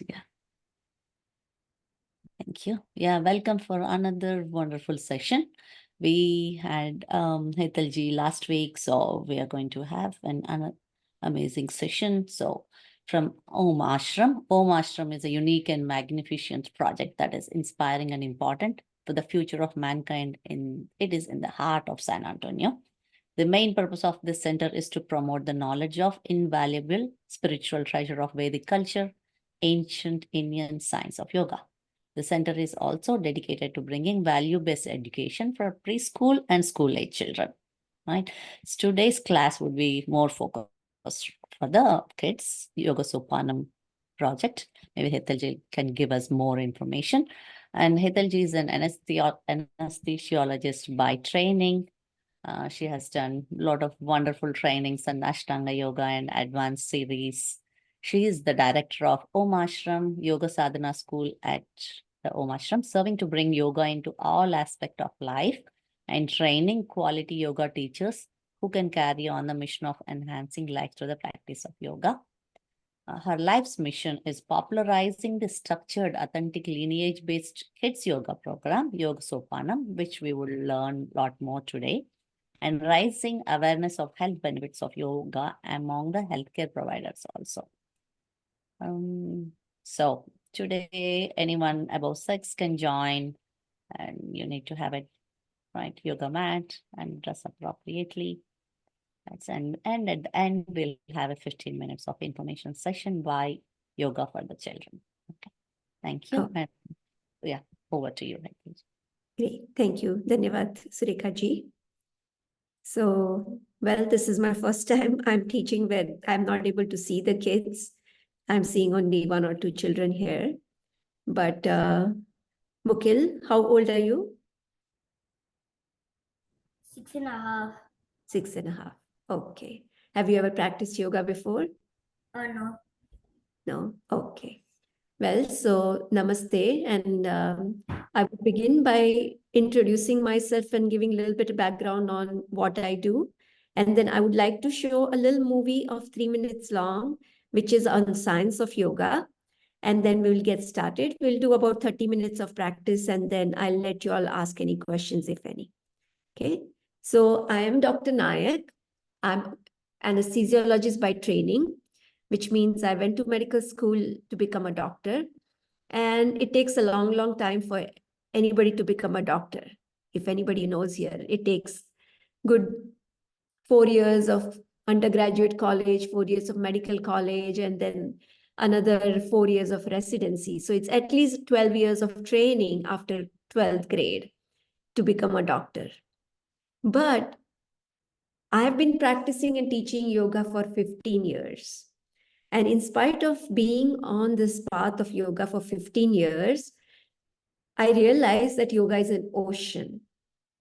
Yeah. Thank you. Yeah, welcome for another wonderful session. We had Hetal ji last week, so we are going to have an amazing session. So from Aum Ashram. Aum Ashram is a unique and magnificent project that is inspiring and important for the future of mankind. It is in the heart of San Antonio. The main purpose of this center is to promote the knowledge of invaluable spiritual treasure of Vedic culture, ancient Indian science of yoga. The center is also dedicated to bringing value-based education for preschool and school-age children. Right? So today's class would be more focused for the kids, Yoga Sopanam project. Maybe Hetal can give us more information. And Hetal is an anesthesiologist by training. She has done a lot of wonderful trainings in Ashtanga Yoga and Advanced series. She is the director of Aum Ashram Yoga Sadhana School at the Aum Ashram, serving to bring yoga into all aspects of life and training quality yoga teachers who can carry on the mission of enhancing life through the practice of yoga. Her life's mission is popularizing the structured, authentic, lineage-based kids yoga program, Yog Sopanam, which we will learn a lot more today, and raising awareness of health benefits of yoga among the healthcare providers also. So today, anyone above 6 can join, and you need to have a right yoga mat and dress appropriately. And at the end, we'll have a 15 minutes of information session by yoga for the children. Okay, thank you. And yeah, over to you. Great, thank you. Dhanyavad, Sureka ji. So, well, this is my first time I'm teaching where I'm not able to see the kids. I'm seeing only 1 or 2 children here. But Mukil, how old are you? 6.5. 6.5. Okay. Have you ever practiced yoga before? No. No? Okay. Well, so namaste. And I will begin by introducing myself and giving a little bit of background on what I do. And then I would like to show a little movie of 3 minutes long, which is on science of yoga. And then we will get started. We'll do about 30 minutes of practice, and then I'll let you all ask any questions, if any. Okay. So I am Dr. Nayak. I'm anesthesiologist by training, which means I went to medical school to become a doctor. And it takes a long, long time for anybody to become a doctor. If anybody knows here, it takes good 4 years of undergraduate college, 4 years of medical college, and then another 4 years of residency. So it's at least 12 years of training after 12th grade to become a doctor. But I have been practicing and teaching yoga for 15 years. And in spite of being on this path of yoga for 15 years, I realized that yoga is an ocean.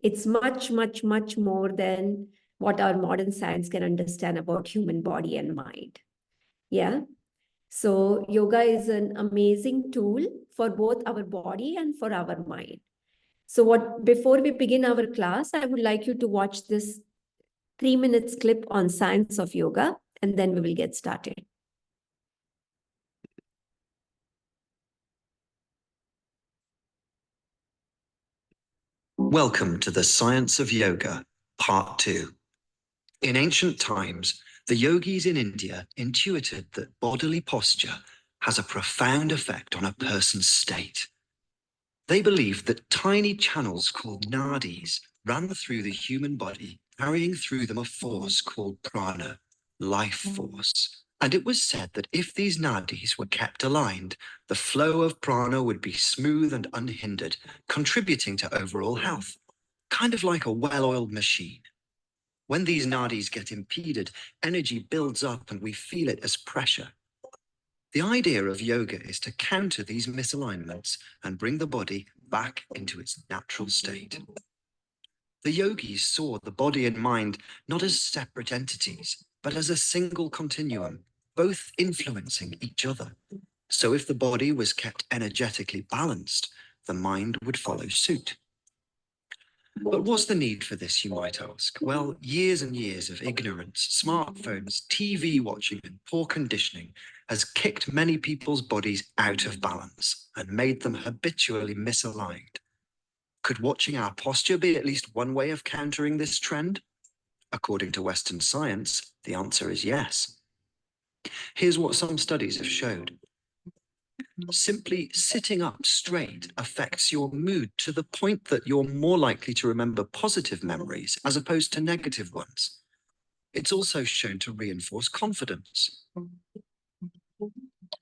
It's much, much, much more than what our modern science can understand about human body and mind. Yeah. So yoga is an amazing tool for both our body and for our mind. So before we begin our class, I would like you to watch this 3 minutes clip on science of yoga, and then we will get started. Welcome to the Science of Yoga, Part 2. In ancient times, the yogis in India intuited that bodily posture has a profound effect on a person's state. They believed that tiny channels called nadis ran through the human body, carrying through them a force called prana, life force. And it was said that if these nadis were kept aligned, the flow of prana would be smooth and unhindered, contributing to overall health, kind of like a well-oiled machine. When these nadis get impeded, energy builds up and we feel it as pressure. The idea of yoga is to counter these misalignments and bring the body back into its natural state. The yogis saw the body and mind not as separate entities, but as a single continuum, both influencing each other. So if the body was kept energetically balanced, the mind would follow suit. But what's the need for this, you might ask? Well, years and years of ignorance, smartphones, TV watching, and poor conditioning has kicked many people's bodies out of balance and made them habitually misaligned. Could watching our posture be at least one way of countering this trend? According to Western science, the answer is yes. Here's what some studies have showed. Simply sitting up straight affects your mood to the point that you're more likely to remember positive memories as opposed to negative ones. It's also shown to reinforce confidence.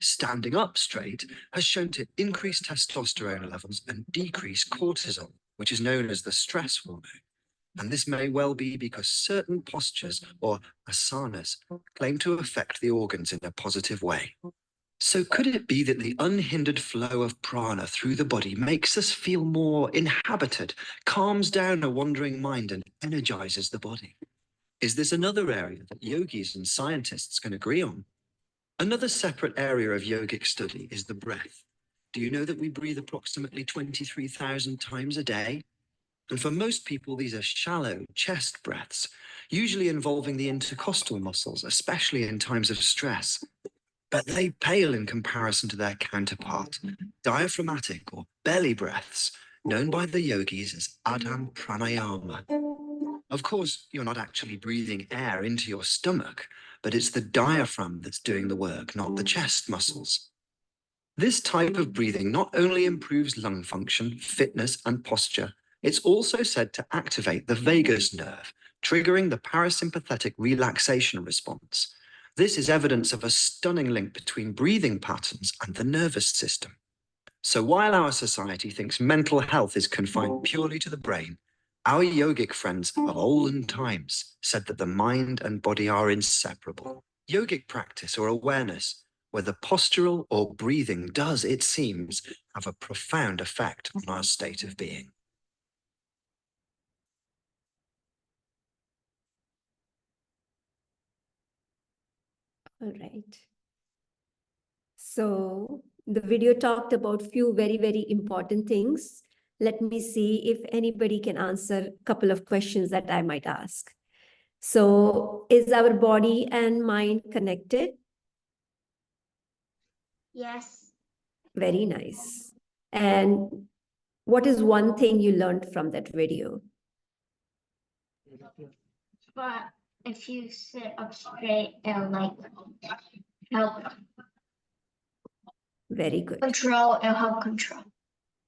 Standing up straight has shown to increase testosterone levels and decrease cortisol, which is known as the stress hormone. And this may well be because certain postures, or asanas, claim to affect the organs in a positive way. So could it be that the unhindered flow of prana through the body makes us feel more inhabited, calms down a wandering mind, and energizes the body? Is this another area that yogis and scientists can agree on? Another separate area of yogic study is the breath. Do you know that we breathe approximately 23,000 times a day? And for most people, these are shallow chest breaths, usually involving the intercostal muscles, especially in times of stress. But they pale in comparison to their counterpart, diaphragmatic or belly breaths, known by the yogis as Adam Pranayama. Of course, you're not actually breathing air into your stomach, but it's the diaphragm that's doing the work, not the chest muscles. This type of breathing not only improves lung function, fitness, and posture, it's also said to activate the vagus nerve, triggering the parasympathetic relaxation response. This is evidence of a stunning link between breathing patterns and the nervous system. So while our society thinks mental health is confined purely to the brain, our yogic friends of olden times said that the mind and body are inseparable. Yogic practice or awareness, whether postural or breathing, does, it seems, have a profound effect on our state of being. All right. So the video talked about few very, very important things. Let me see if anybody can answer a couple of questions that I might ask. So is our body and mind connected? Yes. Very nice. And what is one thing you learned from that video? But if you sit up straight, it'll help Very good. control. It'll help control.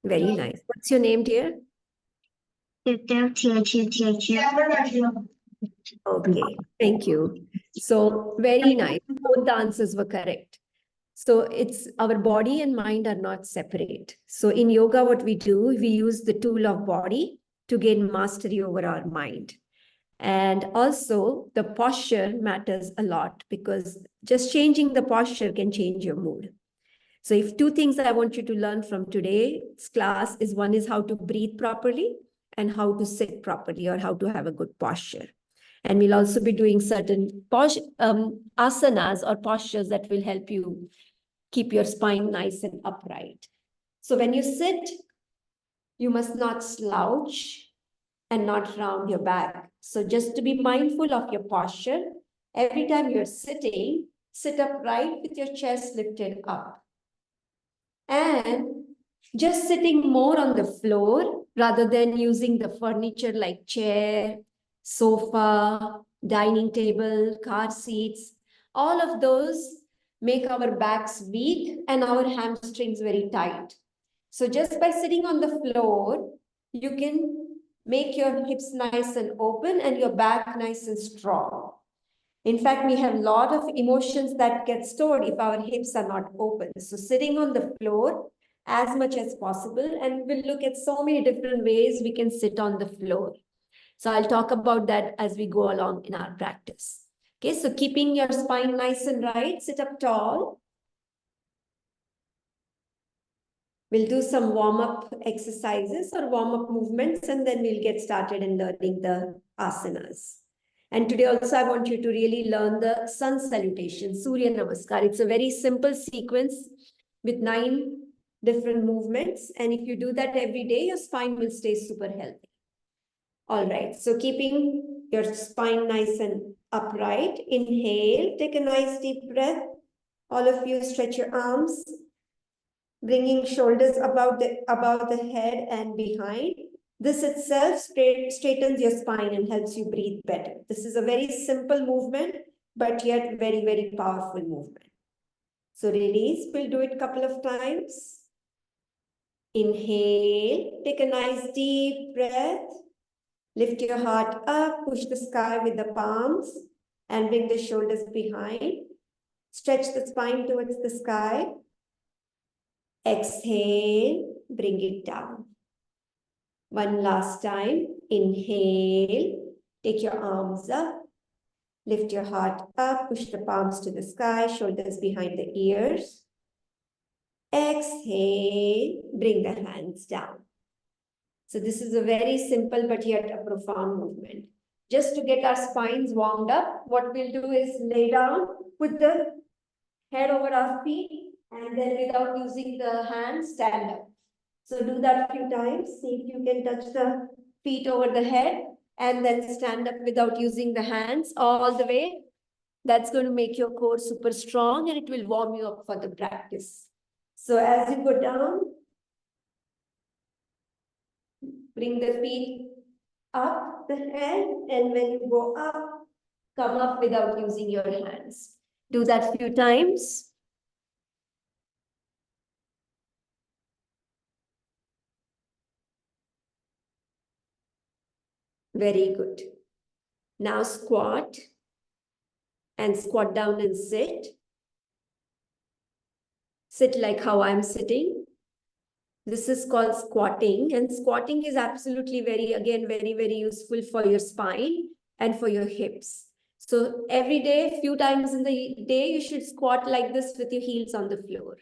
Very nice. What's your name, dear? Okay, thank you. So very nice. Both the answers were correct. So it's our body and mind are not separate. So in yoga, what we do, we use the tool of body to gain mastery over our mind. And also the posture matters a lot because just changing the posture can change your mood. So if two things I want you to learn from today's class is one is how to breathe properly and how to sit properly or how to have a good posture. And we'll also be doing certain asanas or postures that will help you keep your spine nice and upright. So when you sit, you must not slouch and not round your back. So just to be mindful of your posture, every time you're sitting, sit upright with your chest lifted up. And just sitting more on the floor rather than using the furniture like chair, sofa, dining table, car seats. All of those make our backs weak and our hamstrings very tight. So just by sitting on the floor, you can make your hips nice and open and your back nice and strong. In fact, we have a lot of emotions that get stored if our hips are not open. So sitting on the floor as much as possible, and we'll look at so many different ways we can sit on the floor. So I'll talk about that as we go along in our practice. Okay, so keeping your spine nice and right, sit up tall. We'll do some warm-up exercises or warm-up movements, and then we'll get started in learning the asanas. And today also, I want you to really learn the sun salutation, Surya Namaskar. It's a very simple sequence with 9 different movements. And if you do that every day, your spine will stay super healthy. All right, so keeping your spine nice and upright. Inhale, take a nice deep breath. All of you stretch your arms, bringing shoulders above the head and behind. This itself straightens your spine and helps you breathe better. This is a very simple movement, but yet very, very powerful movement. So release, we'll do it a couple of times. Inhale, take a nice deep breath. Lift your heart up, push the sky with the palms and bring the shoulders behind. Stretch the spine towards the sky. Exhale, bring it down. One last time. Inhale, take your arms up. Lift your heart up, push the palms to the sky, shoulders behind the ears. Exhale, bring the hands down. So this is a very simple but yet a profound movement. Just to get our spines warmed up, what we'll do is lay down, put the head over our feet, and then without using the hands, stand up. So do that a few times. See if you can touch the feet over the head and then stand up without using the hands all the way. That's going to make your core super strong and it will warm you up for the practice. So as you go down, bring the feet up the head, and when you go up, come up without using your hands. Do that a few times. Very good. Now squat and squat down and sit. Sit like how I'm sitting. This is called squatting, and squatting is absolutely very, very useful for your spine and for your hips. So every day, few times in the day, you should squat like this with your heels on the floor.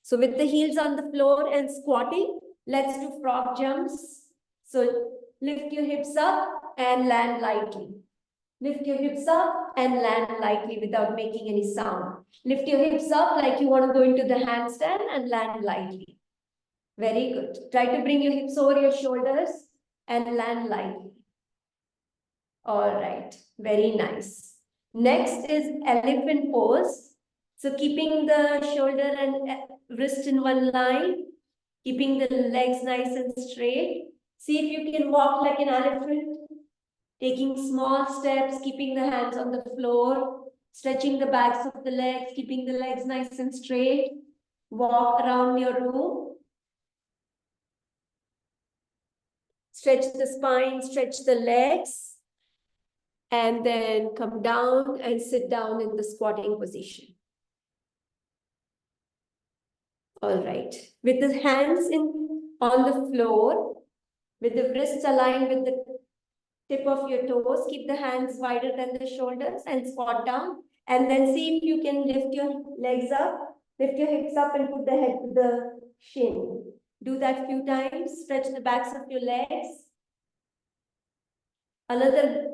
So with the heels on the floor and squatting, let's do frog jumps. So lift your hips up and land lightly. Lift your hips up and land lightly without making any sound. Lift your hips up like you want to go into the handstand and land lightly. Very good. Try to bring your hips over your shoulders and land lightly. All right. Very nice. Next is elephant pose. So keeping the shoulder and wrist in one line, keeping the legs nice and straight. See if you can walk like an elephant, taking small steps, keeping the hands on the floor, stretching the backs of the legs, keeping the legs nice and straight. Walk around your room. Stretch the spine, stretch the legs, and then come down and sit down in the squatting position. All right. With the hands on the floor, with the wrists aligned with the tip of your toes, keep the hands wider than the shoulders and squat down. And then see if you can lift your legs up, lift your hips up and put the head to the shin. Do that a few times. Stretch the backs of your legs. Another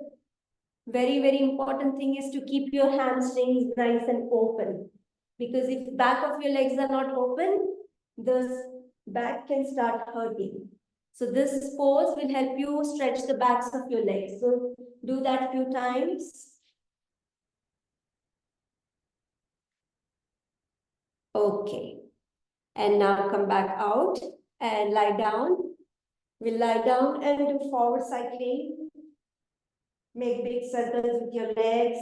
very important thing is to keep your hamstrings nice and open. Because if back of your legs are not open, the back can start hurting. So this pose will help you stretch the backs of your legs. So do that a few times. Okay. And now come back out and lie down. We'll lie down and do forward cycling. Make big circles with your legs.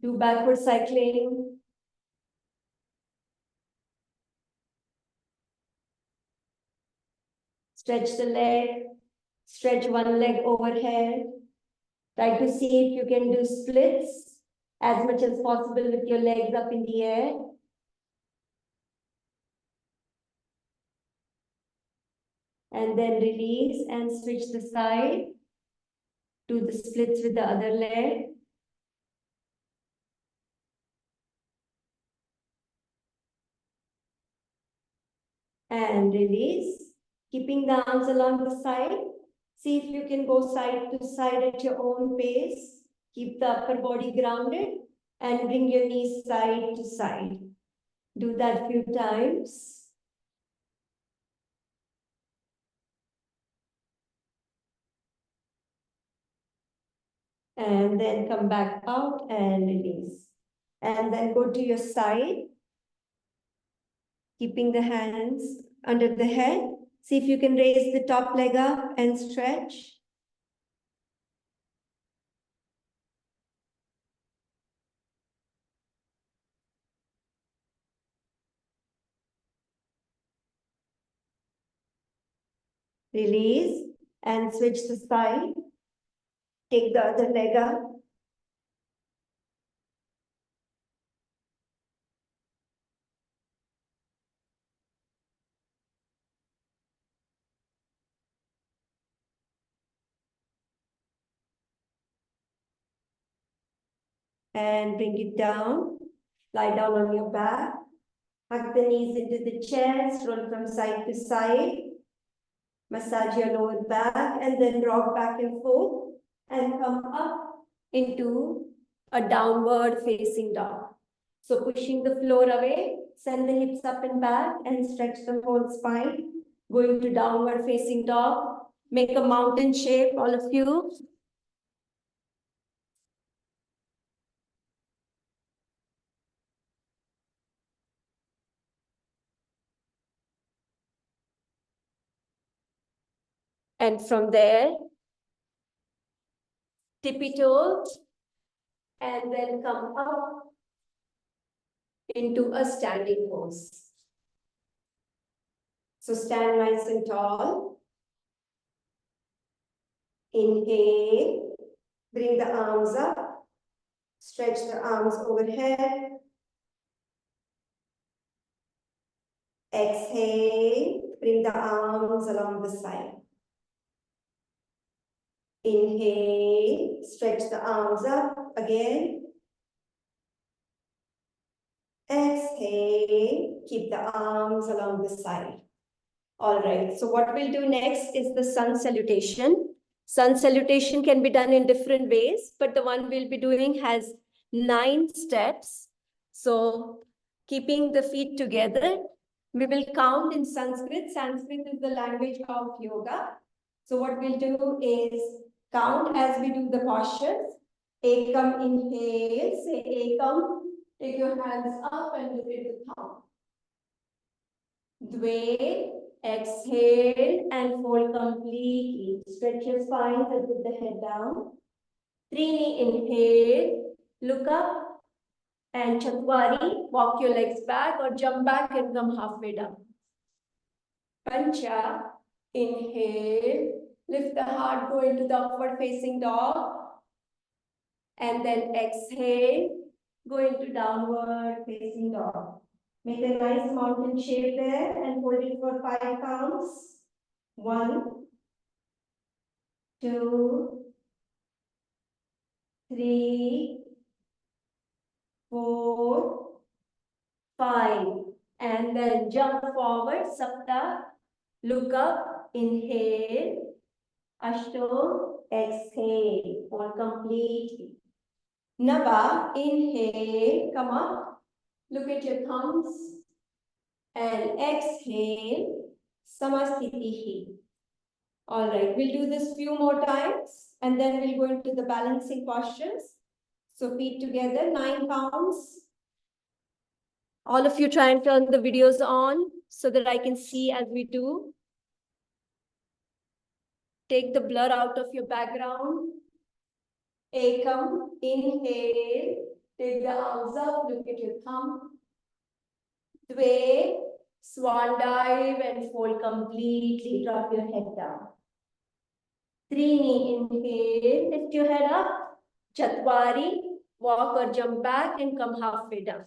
Do backward cycling. Stretch the leg. Stretch one leg overhead. Try to see if you can do splits as much as possible with your legs up in the air. And then release and switch the side. Do the splits with the other leg. And release. Keeping the arms along the side. See if you can go side to side at your own pace. Keep the upper body grounded and bring your knees side to side. Do that a few times. And then come back out and release. And then go to your side, keeping the hands under the head. See if you can raise the top leg up and stretch. Release and switch the side. Take the other leg up. And bring it down. Lie down on your back. Hug the knees into the chest. Roll from side to side. Massage your lower back and then rock back and forth and come up into a downward facing dog. So pushing the floor away, send the hips up and back and stretch the whole spine. Going to downward facing dog. Make a mountain shape, all of you. And from there, tippy toes, and then come up into a standing pose. So stand nice and tall. Inhale, bring the arms up, stretch the arms overhead. Exhale, bring the arms along the side. Inhale, stretch the arms up again. Exhale, keep the arms along the side. All right, so what we'll do next is the sun salutation. Sun salutation can be done in different ways, but the one we'll be doing has 9 steps. So keeping the feet together, we will count in Sanskrit. Sanskrit is the language of yoga. So what we'll do is count as we do the postures. Ekam, inhale, say ekam. Take your hands up and look at the thumb. Dve, exhale and fold completely. Stretch your spine and put the head down. Trini, inhale, look up. And Chatwari, walk your legs back or jump back and come halfway down. Pancha, inhale, lift the heart, go into the upward facing dog. And then exhale, go into downward facing dog. Make a nice mountain shape there and hold it for 5 counts. 1, 2, 3, 4, 5. And then jump forward, Sapta. Look up, inhale. Ashto, exhale. Hold completely. Nava, inhale, come up. Look at your thumbs. And exhale, Samastitihi. All right, we'll do this few more times and then we'll go into the balancing postures. So feet together, 9 counts. All of you try and turn the videos on so that I can see as we do. Take the blur out of your background. Ekam, inhale, take the arms up, look at your thumb. Dve, swan dive and fold completely, drop your head down. Trini, inhale, lift your head up. Chatwari, walk or jump back and come halfway down.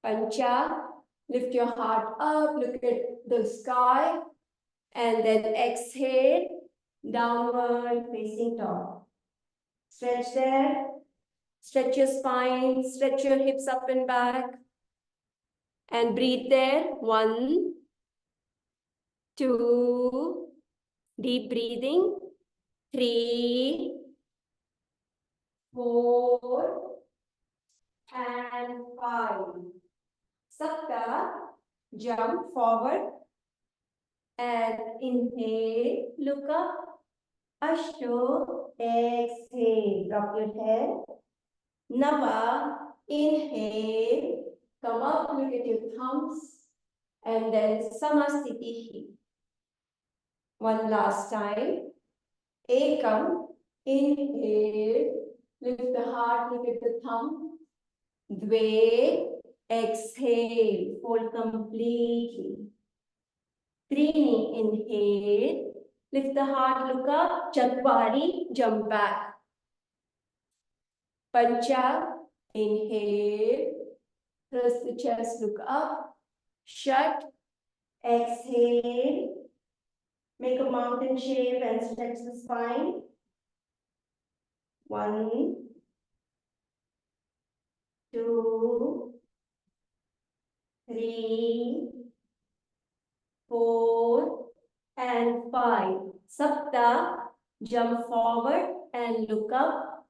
Pancha, lift your heart up, look at the sky. And then exhale, downward facing dog. Stretch there, stretch your spine, stretch your hips up and back. And breathe there. 1, 2, deep breathing. 3, 4, and 5. Sapta, jump forward. And inhale, look up. Ashto, exhale, drop your head. Nava, inhale, come up, look at your thumbs, and then Samasthiti. One last time. Ekam, inhale, lift the heart, look at the thumb. Dve, exhale, fold completely. Trini, inhale, lift the heart, look up. Chatwari, jump back. Pancha, inhale, thrust the chest, look up. Shat, exhale, make a mountain shape and stretch the spine. 1, 2, 3, 4, and 5. Sapta, jump forward and look up.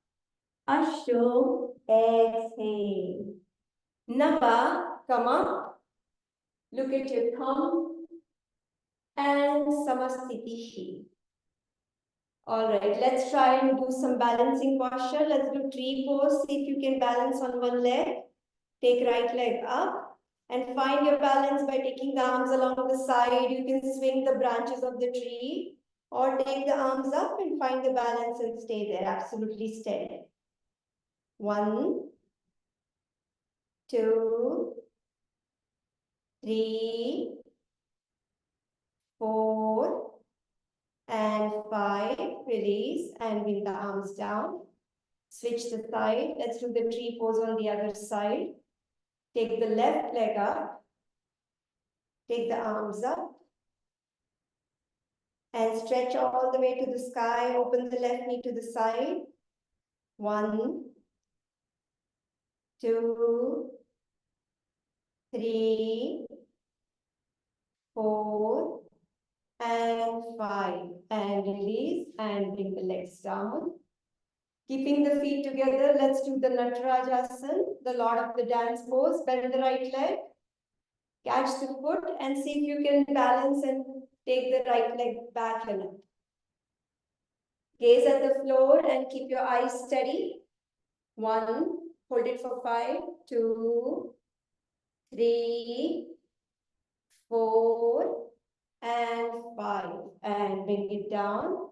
Ashto, exhale. Nava, come up. Look at your thumb. And Samasthiti. All right, let's try and do some balancing posture. Let's do tree pose. See if you can balance on one leg. Take right leg up and find your balance by taking the arms along the side. You can swing the branches of the tree or take the arms up and find the balance and stay there, absolutely steady. 1, 2, 3, 4, and 5. Release and bring the arms down. Switch the side. Let's do the tree pose on the other side. Take the left leg up. Take the arms up. And stretch all the way to the sky. Open the left knee to the side. 1, 2, 3, 4, and 5. And release and bring the legs down. Keeping the feet together, let's do the Natarajasana, the Lord of the Dance pose. Bend the right leg, catch the foot, and see if you can balance and take the right leg back and up. Gaze at the floor and keep your eyes steady. 1, hold it for 5, 2, 3, 4, and 5. And bring it down.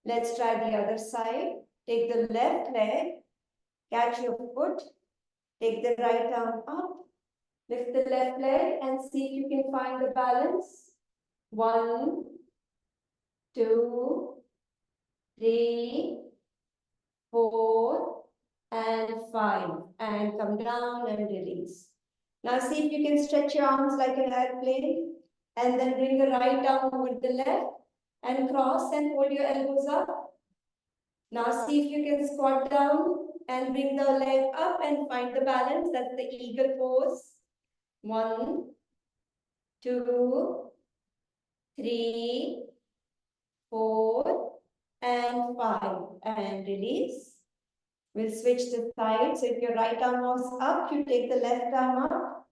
Let's try the other side. Take the left leg, catch your foot, take the right arm up, lift the left leg and see if you can find the balance. 1, 2, 3, 4, and 5. And come down and release. Now see if you can stretch your arms like an airplane and then bring the right arm over the left and cross and hold your elbows up. Now see if you can squat down and bring the leg up and find the balance. That's the eagle pose. 1, 2, 3, 4, and 5. And release. We'll switch the side. So if your right arm was up, you take the left arm up.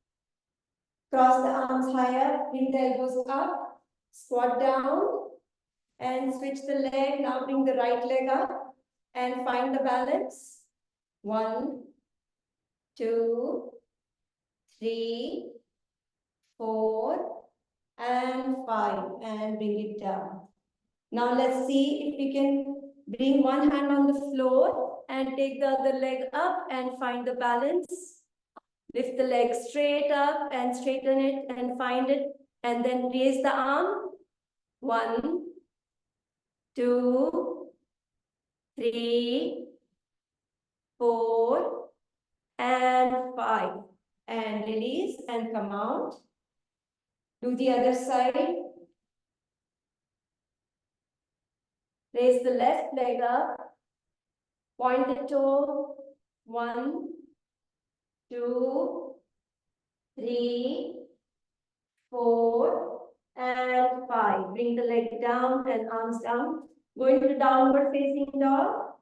Cross the arms higher, bring the elbows up, squat down, and switch the leg. Now bring the right leg up and find the balance. 1, 2, 3, 4, and 5. And bring it down. Now let's see if we can bring one hand on the floor and take the other leg up and find the balance. Lift the leg straight up and straighten it and find it. And then raise the arm. 1, 2, 3, 4, and 5. And release and come out. Do the other side. Raise the left leg up. Point the toe. 1, 2, 3, 4, and 5. Bring the leg down and arms down. Go into downward facing dog.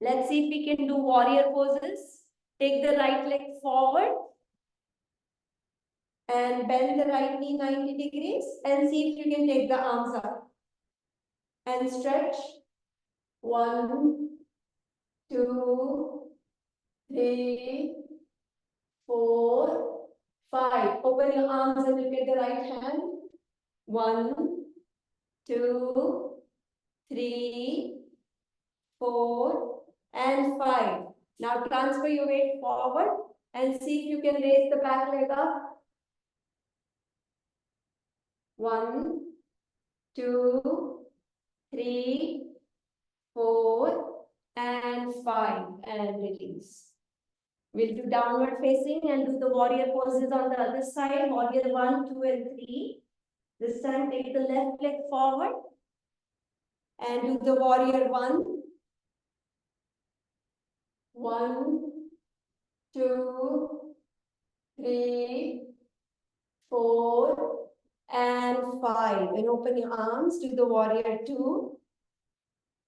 Let's see if we can do warrior poses. Take the right leg forward and bend the right knee 90 degrees and see if you can take the arms up and stretch 1, 2, 3, 4, 5. Open your arms and look at the right hand. 1, 2, 3, 4, and 5. Now transfer your weight forward and see if you can raise the back leg up. 1, 2, 3, 4, and 5. And release. We'll do downward facing and do the warrior poses on the other side. Warrior 1, 2, and 3. This time take the left leg forward and do the warrior 1. 1, 2, 3, 4, and 5. And open your arms. Do the warrior 2.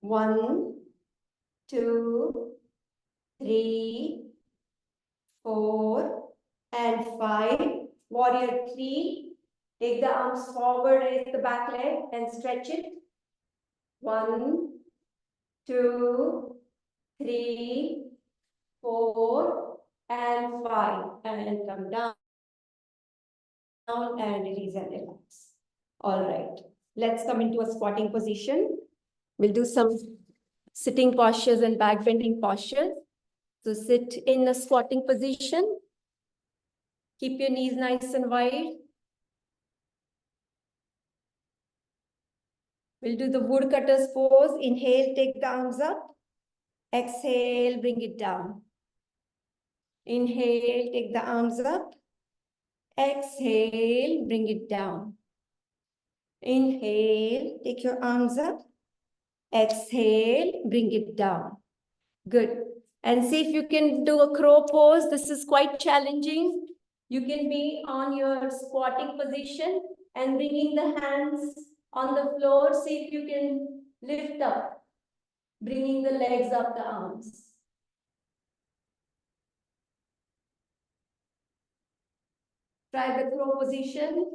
1, 2, 3, 4, and 5. Warrior 3. Take the arms forward, raise the back leg and stretch it. 1, 2, 3, 4, and 5. And come down and release and relax. All right. Let's come into a squatting position. We'll do some sitting postures and back bending postures. So sit in a squatting position. Keep your knees nice and wide. We'll do the woodcutter's pose. Inhale, take the arms up. Exhale, bring it down. Inhale, take the arms up. Exhale, bring it down. Inhale, take your arms up. Exhale, bring it down. Good. And see if you can do a crow pose. This is quite challenging. You can be on your squatting position and bringing the hands on the floor. See if you can lift up, bringing the legs up the arms. Try the crow position.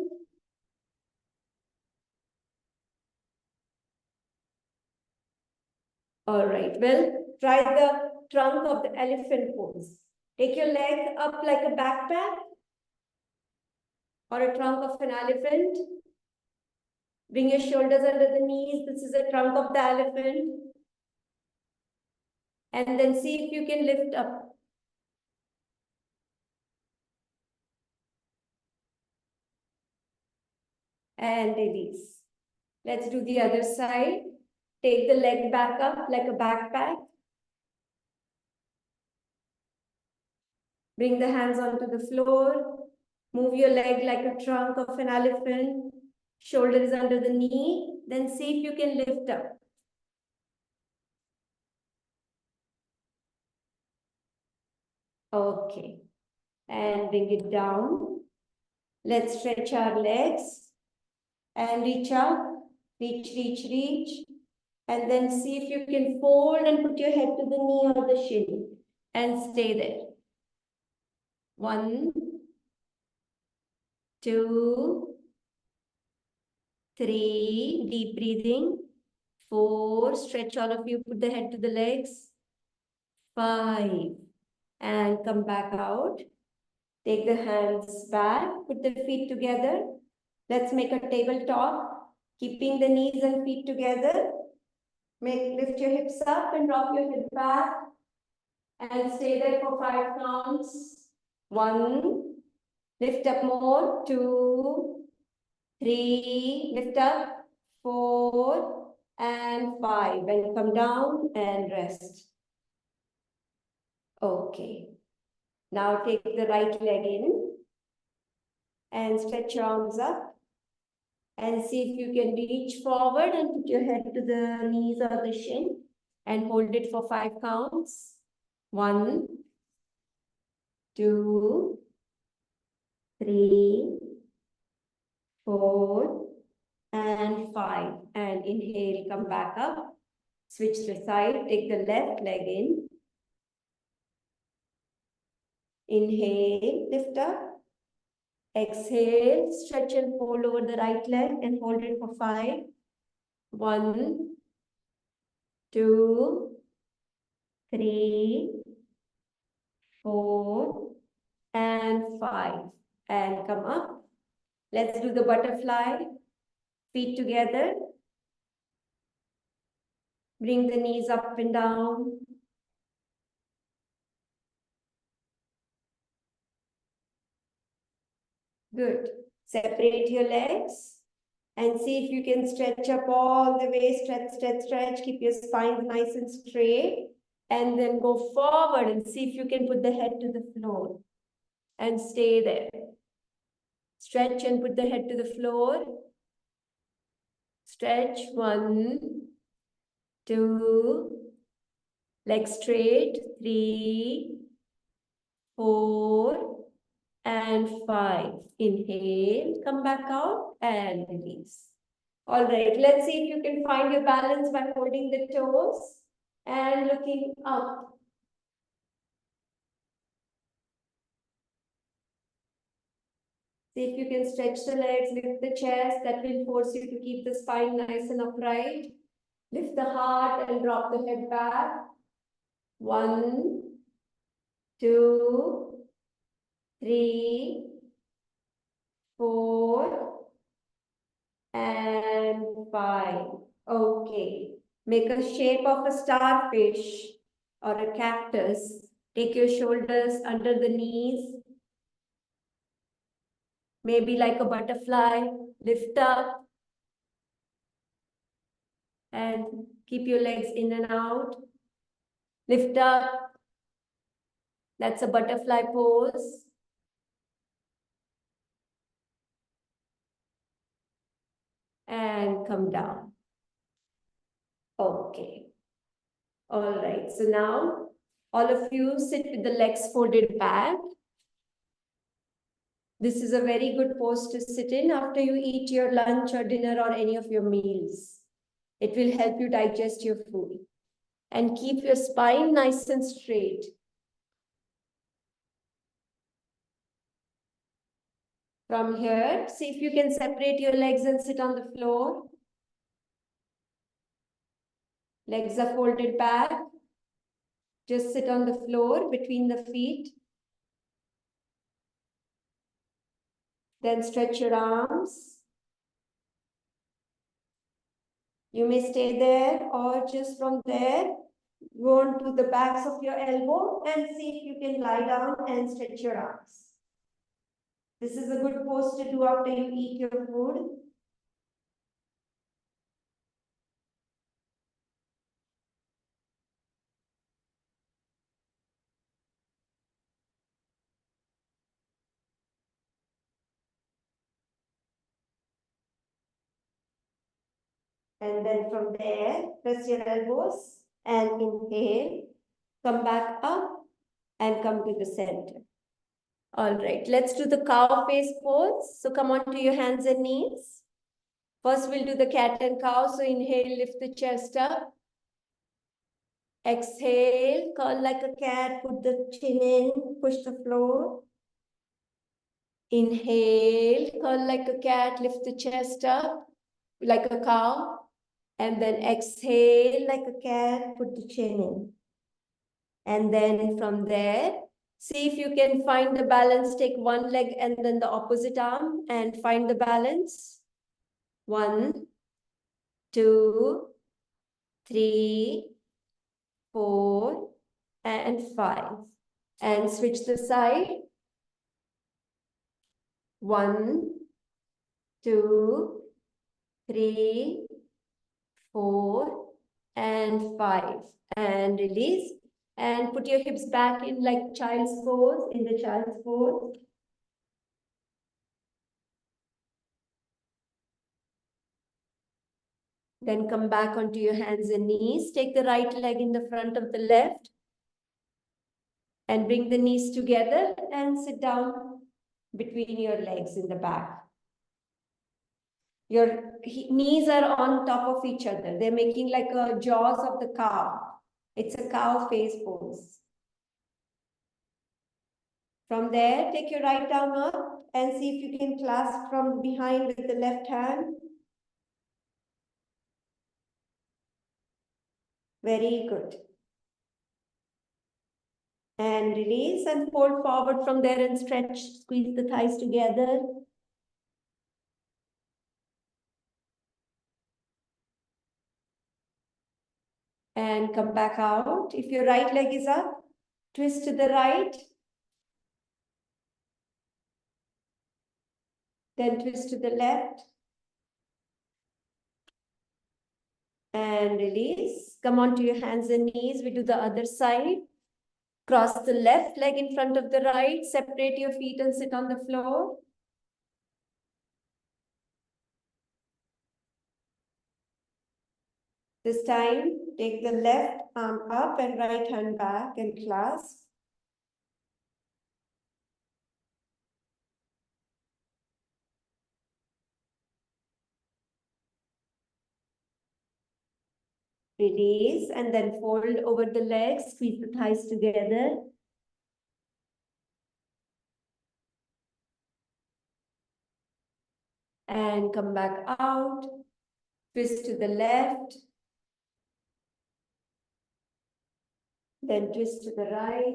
All right, well, try the trunk of the elephant pose. Take your leg up like a backpack or a trunk of an elephant. Bring your shoulders under the knees. This is the trunk of the elephant. And then see if you can lift up. And release. Let's do the other side. Take the leg back up like a backpack. Bring the hands onto the floor. Move your leg like a trunk of an elephant. Shoulder is under the knee. Then see if you can lift up. Okay. And bring it down. Let's stretch our legs. And reach up. Reach, reach, reach. And then see if you can fold and put your head to the knee or the shin. And stay there. 1, 2, 3, deep breathing. 4, stretch all of you, put the head to the legs. 5, and come back out. Take the hands back, put the feet together. Let's make a tabletop, keeping the knees and feet together. Lift your hips up and drop your head back. And stay there for 5 counts. 1, lift up more. 2, 3, lift up. 4, and 5. And come down and rest. Okay. Now take the right leg in. And stretch your arms up. And see if you can reach forward and put your head to the knees or the shin. And hold it for 5 counts. 1, 2, 3, 4, and 5. And inhale, come back up. Switch the side, take the left leg in. Inhale, lift up. Exhale, stretch and fold over the right leg and hold it for 5. 1, 2, 3, 4, and 5. And come up. Let's do the butterfly. Feet together. Bring the knees up and down. Good. Separate your legs and see if you can stretch up all the way. Stretch, stretch, stretch. Keep your spine nice and straight. And then go forward and see if you can put the head to the floor. And stay there. Stretch and put the head to the floor. Stretch. 1, 2. Legs straight. 3, 4. And 5. Inhale, come back out and release. All right, let's see if you can find your balance by holding the toes and looking up. See if you can stretch the legs, lift the chest. That will force you to keep the spine nice and upright. Lift the heart and drop the head back. 1, 2, 3, 4, and 5. Okay. Make a shape of a starfish or a cactus. Take your shoulders under the knees. Maybe like a butterfly. Lift up. And keep your legs in and out. Lift up. That's a butterfly pose. And come down. Okay. All right. So now, all of you sit with the legs folded back. This is a very good pose to sit in after you eat your lunch or dinner or any of your meals. It will help you digest your food. And keep your spine nice and straight. From here, see if you can separate your legs and sit on the floor. Legs are folded back. Just sit on the floor between the feet. Then stretch your arms. You may stay there or just from there, go on to the backs of your elbow and see if you can lie down and stretch your arms. This is a good pose to do after you eat your food. And then from there, press your elbows and inhale. Come back up and come to the center. All right, let's do the cow face pose. So come on to your hands and knees. First, we'll do the cat and cow. So inhale, lift the chest up. Exhale, curl like a cat, put the chin in, push the floor. Inhale, curl like a cat, lift the chest up like a cow. And then exhale like a cat, put the chin in. And then from there, see if you can find the balance. Take one leg and then the opposite arm and find the balance. 1, 2, 3, 4, and 5. And switch the side. 1, 2, 3, 4, and 5. And release. And put your hips back in like child's pose, in the child's pose. Then come back onto your hands and knees. Take the right leg in the front of the left. And bring the knees together and sit down between your legs in the back. Your knees are on top of each other. They're making like a jaws of the cow. It's a cow face pose. From there, take your right arm up and see if you can clasp from behind with the left hand. Very good. And release and fold forward from there and stretch, squeeze the thighs together. And come back out. If your right leg is up, twist to the right. Then twist to the left. And release. Come onto your hands and knees. We do the other side. Cross the left leg in front of the right. Separate your feet and sit on the floor. This time, take the left arm up and right hand back and clasp. Release and then fold over the legs, squeeze the thighs together. And come back out. Twist to the left. Then twist to the right.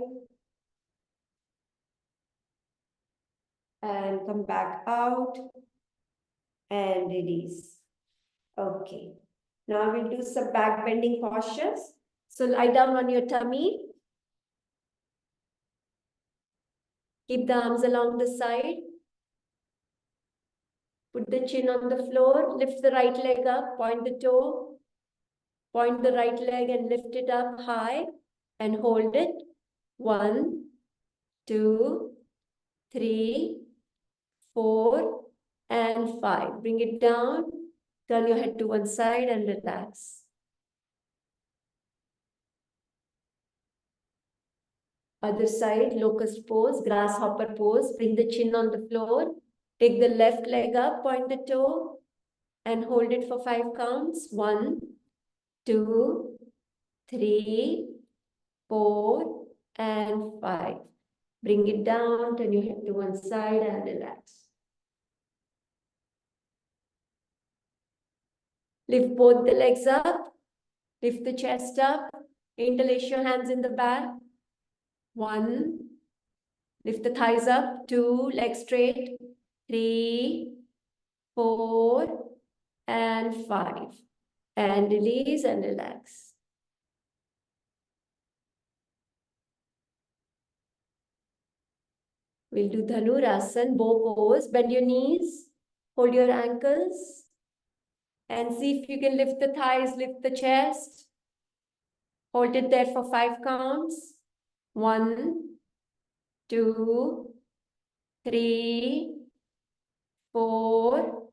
And come back out. And release. Okay. Now we'll do some back bending postures. So lie down on your tummy. Keep the arms along the side. Put the chin on the floor. Lift the right leg up. Point the toe. Point the right leg and lift it up high. And hold it. 1, 2, 3, 4, and 5. Bring it down. Turn your head to one side and relax. Other side, locust pose, grasshopper pose. Bring the chin on the floor. Take the left leg up, point the toe, and hold it for 5 counts. 1, 2, 3, 4, and 5. Bring it down, turn your head to one side and relax. Lift both the legs up. Lift the chest up. Interlace your hands in the back. 1. Lift the thighs up. 2. Legs straight. 3, 4, and 5. And release and relax. We'll do Dhanurasana, bow pose. Bend your knees. Hold your ankles. And see if you can lift the thighs, lift the chest. Hold it there for 5 counts. 1, 2, 3, 4,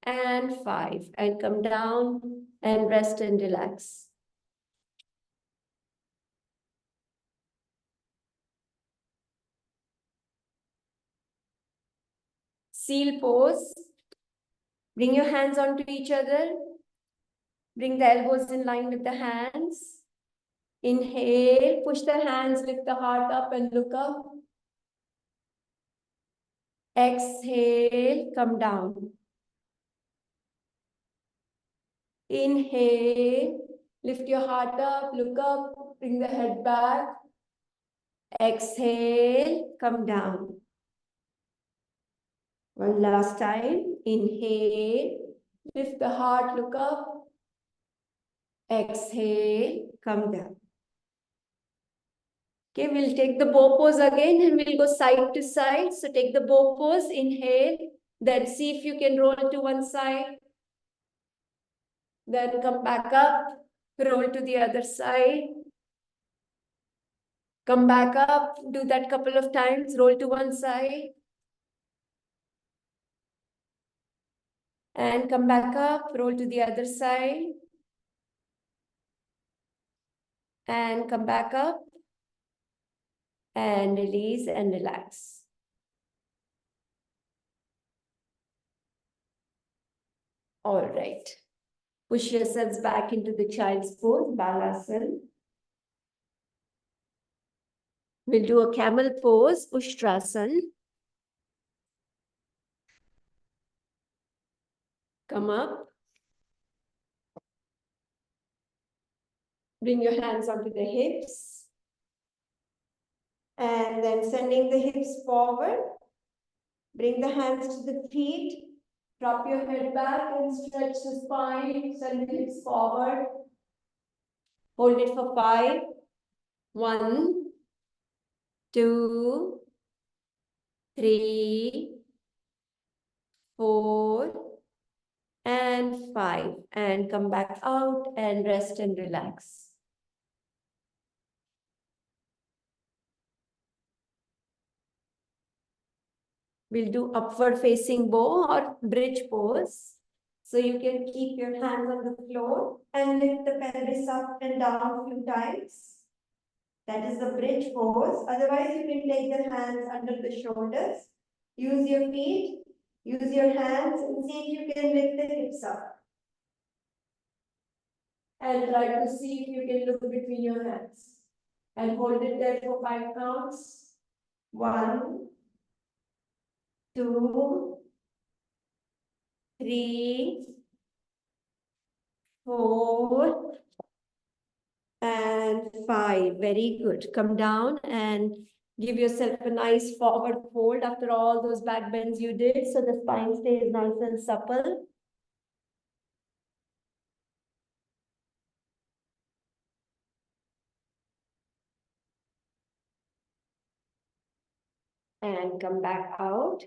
and 5. And come down and rest and relax. Seal pose. Bring your hands onto each other. Bring the elbows in line with the hands. Inhale, push the hands, lift the heart up and look up. Exhale, come down. Inhale, lift your heart up, look up, bring the head back. Exhale, come down. One last time. Inhale, lift the heart, look up. Exhale, come down. Okay, we'll take the bow pose again and we'll go side to side. So take the bow pose, inhale, then see if you can roll to one side. Then come back up, roll to the other side. Come back up, do that couple of times, roll to one side. And come back up, roll to the other side. And come back up. And release and relax. All right. Push yourselves back into the child's pose, Balasana. We'll do a camel pose, Ushtrasana. Come up. Bring your hands onto the hips. And then sending the hips forward. Bring the hands to the feet. Drop your head back and stretch the spine. Send the hips forward. Hold it for 5. 1, 2, 3, 4, and 5. And come back out and rest and relax. We'll do upward facing bow or bridge pose. So you can keep your hands on the floor and lift the pelvis up and down a few times. That is the bridge pose. Otherwise, you can take the hands under the shoulders. Use your feet, use your hands, and see if you can lift the hips up. And try to see if you can look between your hands. And hold it there for 5 counts. 1, 2, 3, 4, and 5. Very good. Come down and give yourself a nice forward fold after all those back bends you did, so the spine stays nice and supple. And come back out.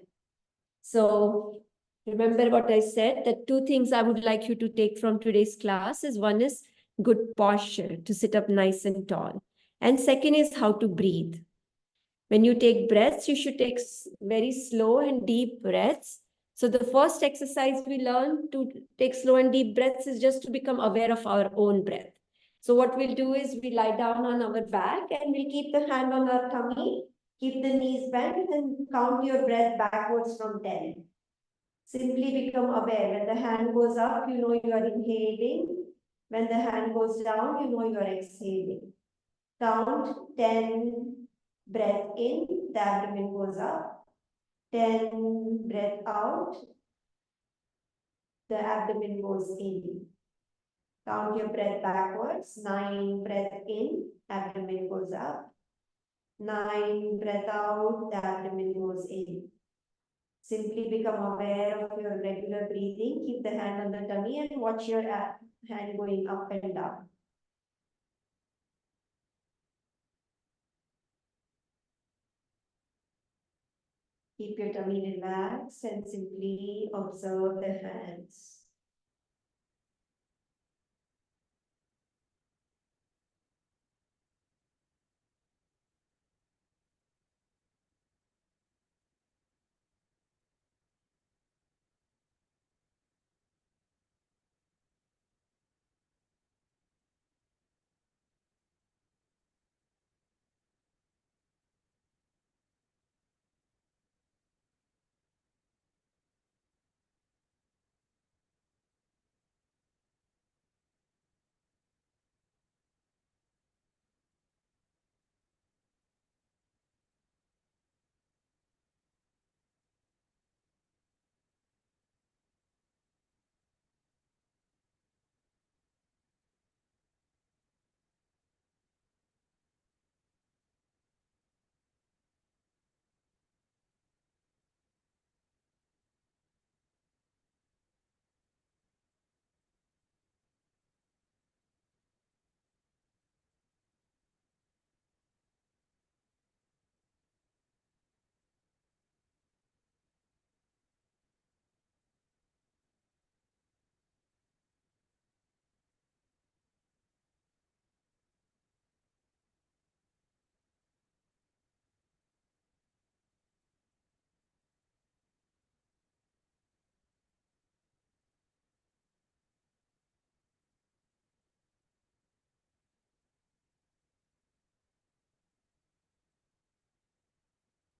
So remember what I said, that 2 things I would like you to take from today's class is, one is good posture to sit up nice and tall. And second is how to breathe. When you take breaths, you should take very slow and deep breaths. So the first exercise we learn to take slow and deep breaths is just to become aware of our own breath. So what we'll do is we lie down on our back and we'll keep the hand on our tummy, keep the knees bent, and count your breath backwards from 10. Simply become aware. When the hand goes up, you know you are inhaling. When the hand goes down, you know you are exhaling. Count 10. Breath in, the abdomen goes up. 10, breath out, the abdomen goes in. Count your breath backwards. 9, breath in, abdomen goes up. 9, breath out, the abdomen goes in. Simply become aware of your regular breathing. Keep the hand on the tummy and watch your hand going up and down. Keep your tummy relaxed and simply observe the hands.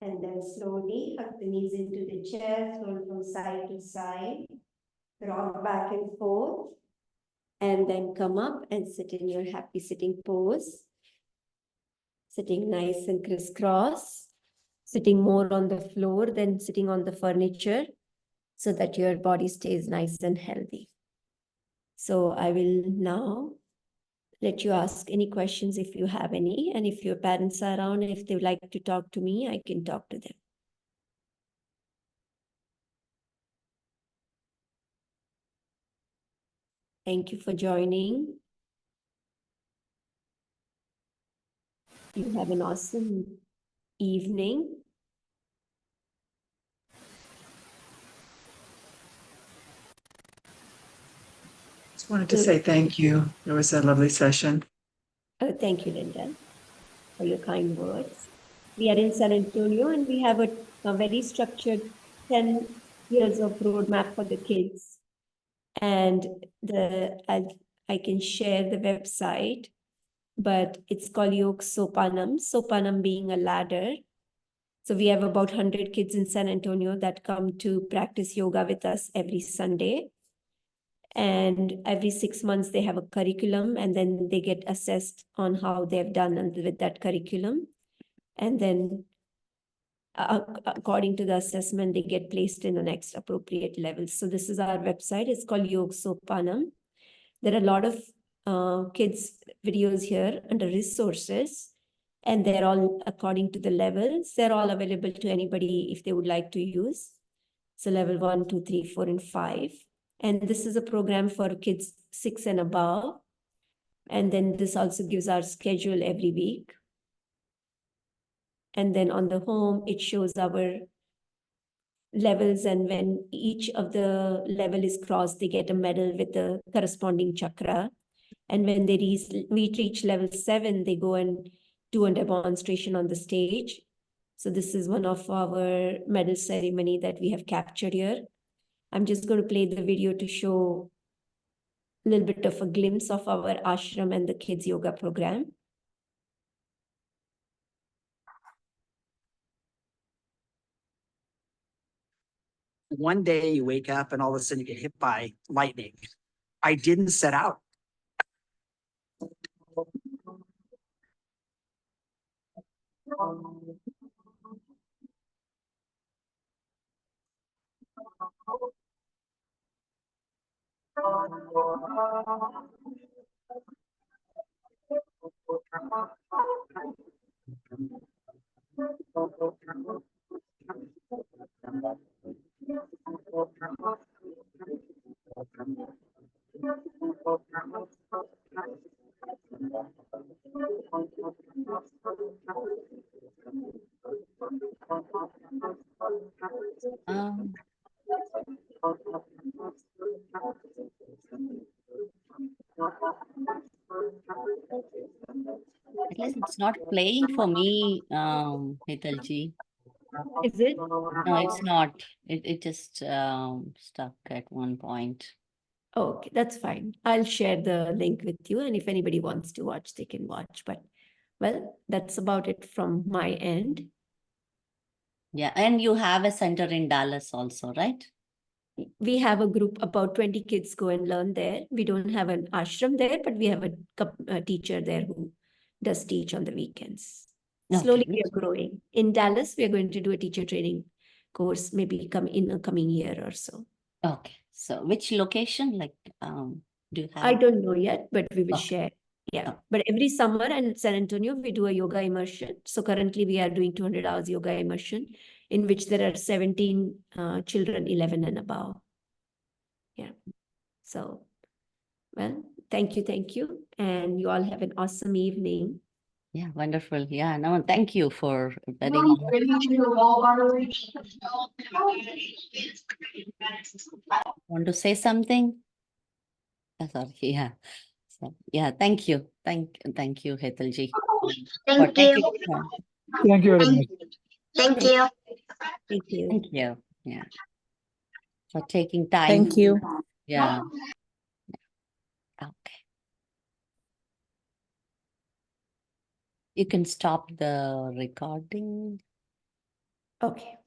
And then slowly hug the knees into the chair, roll from side to side, rock back and forth, and then come up and sit in your happy sitting pose. Sitting nice and crisscross, sitting more on the floor than sitting on the furniture, so that your body stays nice and healthy. So I will now let you ask any questions if you have any. And if your parents are around, if they would like to talk to me, I can talk to them. Thank you for joining. You have an awesome evening. Just wanted to say thank you. It was a lovely session. Thank you, Linda, for your kind words. We are in San Antonio and we have a very structured 10 years of roadmap for the kids. And I can share the website, but it's called Yog Sopanam, Sopanam being a ladder. So we have about 100 kids in San Antonio that come to practice yoga with us every Sunday. And every 6 months they have a curriculum, and then they get assessed on how they've done with that curriculum. And then according to the assessment, they get placed in the next appropriate level. So this is our website. It's called Yog Sopanam. There are a lot of kids videos here under resources, and they're all according to the levels. They're all available to anybody if they would like to use. So level 1, 2, 3, 4, and 5. And this is a program for kids 6 and above. And then this also gives our schedule every week. And then on the home, it shows our levels, and when each of the level is crossed, they get a medal with the corresponding chakra. And when they reach level 7, they go and do a demonstration on the stage. So this is one of our medal ceremony that we have captured here. I'm just going to play the video to show a little bit of a glimpse of our ashram and the kids yoga program. One day you wake up and all of a sudden you get hit by lightning. I didn't set out. At least it's not playing for me, Hetal ji. Is it? No, it's not. It just stuck at one point. Okay, that's fine. I'll share the link with you, and if anybody wants to watch, they can watch. But well, that's about it from my end. Yeah, and you have a center in Dallas also, right? We have a group, about 20 kids go and learn there. We don't have an ashram there, but we have a teacher there who does teach on the weekends. Slowly we are growing. In Dallas, we are going to do a teacher training course, maybe in a coming year or so. Okay. So which location, like, do you have? I don't know yet, but we will Okay. share. Yeah. But every summer in San Antonio, we do a yoga immersion. So currently we are doing 200 hours yoga immersion, in which there are 17 children, 11 and above. Yeah. So, well, thank you. And you all have an awesome evening. Yeah, wonderful. Yeah, no, thank you for very. Want to say something? Sorry, yeah. So, yeah, thank you. Thank you, Hetal ji. Thank you. Thank you very much. Thank you. Thank you. Thank you. Yeah. For taking time. Thank you. Yeah. Okay. You can stop the recording. Okay.